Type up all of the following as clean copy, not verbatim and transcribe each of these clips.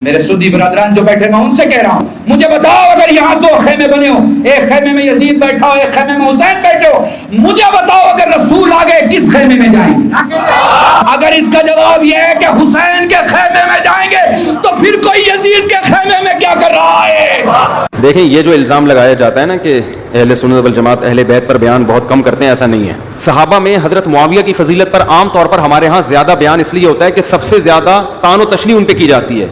میرے سنی برادران جو بیٹھے میں ان سے کہہ رہا ہوں، مجھے بتاؤ اگر یہاں دو خیمے بنے ہو، ایک خیمے میں یزید بیٹھا ہو، ایک خیمے میں حسین بیٹھے ہو، مجھے بتاؤ اگر رسول آگے کس خیمے میں جائیں گے؟ اگر اس کا جواب یہ ہے کہ حسین کے خیمے میں جائیں گے تو پھر کوئی یزید کے خیمے میں کیا کر رہا ہے؟ دیکھیں یہ جو الزام لگایا جاتا ہے نا کہ اہل سنت والجماعت اہل بیت پر بیان بہت کم کرتے ہیں، ایسا نہیں ہے۔ صحابہ میں حضرت معاویہ کی فضیلت پر عام طور پر ہمارے ہاں زیادہ بیان اس لیے ہوتا ہے کہ سب سے زیادہ طعن و تشنیع ان پہ کی جاتی ہے،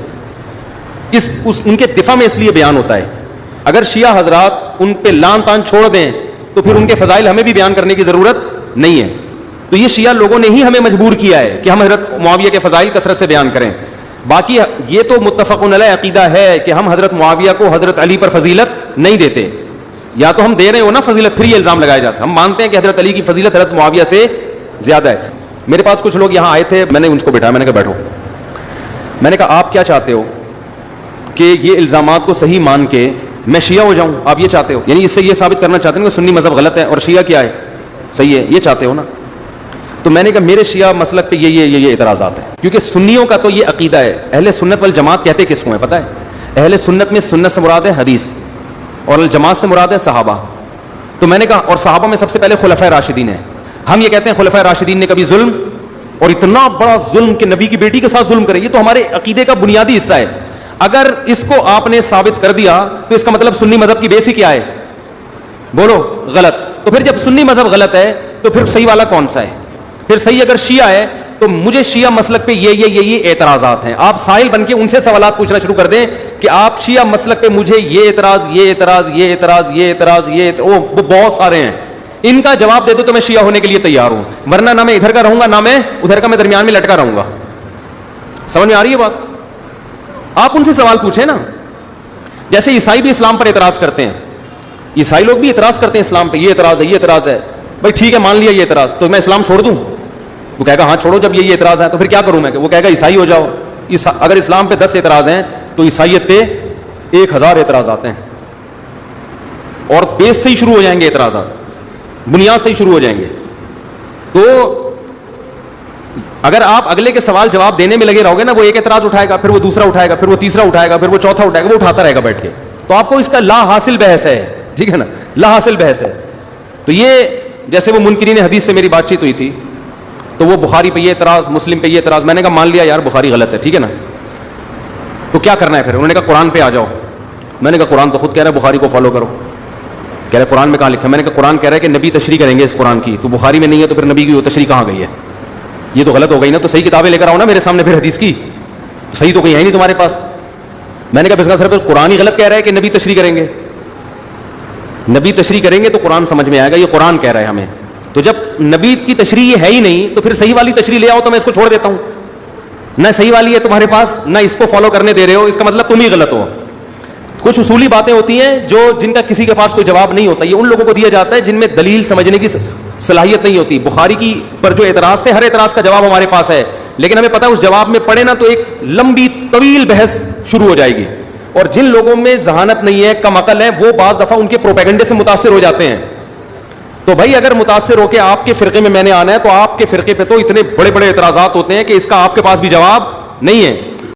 ان کے دفاع میں اس لیے بیان ہوتا ہے۔ اگر شیعہ حضرات ان پہ لان تان چھوڑ دیں تو پھر ان کے فضائل ہمیں بھی بیان کرنے کی ضرورت نہیں ہے۔ تو یہ شیعہ لوگوں نے ہی ہمیں مجبور کیا ہے کہ ہم حضرت معاویہ کے فضائل کثرت سے بیان کریں۔ باقی یہ تو متفق علیہ عقیدہ ہے کہ ہم حضرت معاویہ کو حضرت علی پر فضیلت نہیں دیتے، یا تو ہم دے رہے ہو نا فضیلت پھر یہ الزام لگایا جا سکتا۔ ہم مانتے ہیں کہ حضرت علی کی فضیلت حضرت معاویہ سے زیادہ ہے۔ میرے پاس کچھ لوگ یہاں آئے تھے، میں نے ان کو بٹھایا، میں نے کہا بیٹھو، میں نے کہا آپ کیا چاہتے ہو کہ یہ الزامات کو صحیح مان کے میں شیعہ ہو جاؤں؟ آپ یہ چاہتے ہو؟ یعنی اس سے یہ ثابت کرنا چاہتے ہیں کہ سنی مذہب غلط ہے اور شیعہ کیا ہے؟ صحیح ہے، یہ چاہتے ہو نا؟ تو میں نے کہا میرے شیعہ مسلک پہ یہ اعتراضات ہیں، کیونکہ سنیوں کا تو یہ عقیدہ ہے۔ اہل سنت والجماعت کہتے کس کو ہیں پتہ ہے؟ اہل سنت میں سنت سے مراد ہے حدیث، اور الجماعت سے مراد ہے صحابہ۔ تو میں نے کہا اور صحابہ میں سب سے پہلے خلفائے راشدین ہیں۔ ہم یہ کہتے ہیں خلفائے راشدین نے کبھی ظلم، اور اتنا بڑا ظلم کہ نبی کی بیٹی کے ساتھ ظلم کرے، یہ تو ہمارے عقیدے کا بنیادی حصہ ہے۔ اگر اس کو آپ نے ثابت کر دیا تو اس کا مطلب سنی مذہب کی بیس ہی کیا ہے؟ بولو، غلط۔ تو پھر جب سنی مذہب غلط ہے تو پھر صحیح والا کون سا ہے؟ پھر صحیح اگر شیعہ ہے تو مجھے شیعہ مسلک پہ یہ اعتراضات ہیں۔ آپ سائل بن کے ان سے سوالات پوچھنا شروع کر دیں کہ آپ شیعہ مسلک پہ مجھے یہ اعتراض، وہ بہت سارے ہیں، ان کا جواب دے دو تو میں شیعہ ہونے کے لیے تیار ہوں، ورنہ نہ میں ادھر کا رہوں گا نہ میں ادھر کا، میں درمیان میں لٹکا رہوں گا۔ سمجھ میں آ رہی ہے بات؟ آپ ان سے سوال پوچھیں نا۔ جیسے عیسائی بھی اسلام پر اعتراض کرتے ہیں، عیسائی لوگ بھی اعتراض کرتے ہیں اسلام پہ، یہ اعتراض ہے بھائی ٹھیک ہے مان لیا یہ اعتراض، تو میں اسلام چھوڑ دوں؟ وہ کہے گا ہاں چھوڑو، جب یہ اعتراض ہے تو پھر کیا کروں میں؟ وہ کہے گا عیسائی ہو جاؤ۔ اگر اسلام پہ 10 اعتراض ہیں تو عیسائیت پہ 1000 اعتراضات ہیں، اور بیس سے ہی شروع ہو جائیں گے اعتراضات، بنیاد سے ہی شروع ہو جائیں گے۔ تو اگر آپ اگلے کے سوال جواب دینے میں لگے رہو گے نا، وہ ایک اعتراض اٹھائے گا، پھر وہ دوسرا اٹھائے گا، پھر وہ تیسرا اٹھائے گا، پھر وہ چوتھا اٹھائے گا، وہ اٹھاتا رہے گا بیٹھ کے، تو آپ کو اس کا لا حاصل بحث ہے، ٹھیک ہے نا، لا حاصل بحث ہے۔ تو یہ جیسے وہ منکرین حدیث سے میری بات چیت ہوئی تھی، تو وہ بخاری پہ یہ اعتراض، مسلم پہ یہ اعتراض، میں نے کہا مان لیا یار بخاری غلط ہے، ٹھیک ہے نا، تو کیا کرنا ہے پھر؟ انہوں نے کہا قرآن پہ آ جاؤ۔ میں نے کہا قرآن تو خود کہہ رہا ہے بخاری کو فالو کرو۔ کہہ رہے قرآن میں کہاں لکھا ہے؟ میں نے کہا قرآن کہہ رہا ہے کہ نبی تشریح کریں گے اس قرآن کی، تو بخاری میں نہیں ہے، تو پھر نبی کی وہ تشریح کہاں گئی ہے؟ یہ تو غلط ہو گئی نا، تو صحیح کتابیں لے کر آؤ نا میرے سامنے پھر حدیث کی، صحیح تو کہیں ہے نہیں تمہارے پاس۔ میں نے کہا اس کا صرف قرآن ہی غلط کہہ رہا ہے کہ نبی تشریح کریں گے؟ نبی تشریح کریں گے تو قرآن سمجھ میں آئے گا، یہ قرآن کہہ رہا ہے ہمیں۔ تو جب نبی کی تشریح ہے ہی نہیں تو پھر صحیح والی تشریح لے آؤ، تو میں اس کو چھوڑ دیتا ہوں۔ نہ صحیح والی ہے تمہارے پاس، نہ اس کو فالو کرنے دے رہے ہو، اس کا مطلب تم ہی غلط ہو۔ کچھ اصولی باتیں ہوتی ہیں جن کا کسی کے پاس کوئی جواب نہیں ہوتا، یہ ان لوگوں کو دیا جاتا ہے جن میں دلیل سمجھنے کی صلاحیت نہیں ہوتی۔ بخاری کی پر جو اعتراض تھے، ہر اعتراض کا جواب ہمارے پاس ہے، لیکن ہمیں پتہ ہے اس جواب میں پڑھے نا تو ایک لمبی طویل بحث شروع ہو جائے گی، اور جن لوگوں میں ذہانت نہیں ہے، کم عقل ہے، وہ بعض دفعہ ان کے پروپیگنڈے سے متاثر ہو جاتے ہیں۔ تو بھائی اگر متاثر ہو کے آپ کے فرقے میں نے آنا ہے تو آپ کے فرقے پہ تو اتنے بڑے بڑے اعتراضات ہوتے ہیں کہ اس کا آپ کے پاس بھی جواب نہیں ہے۔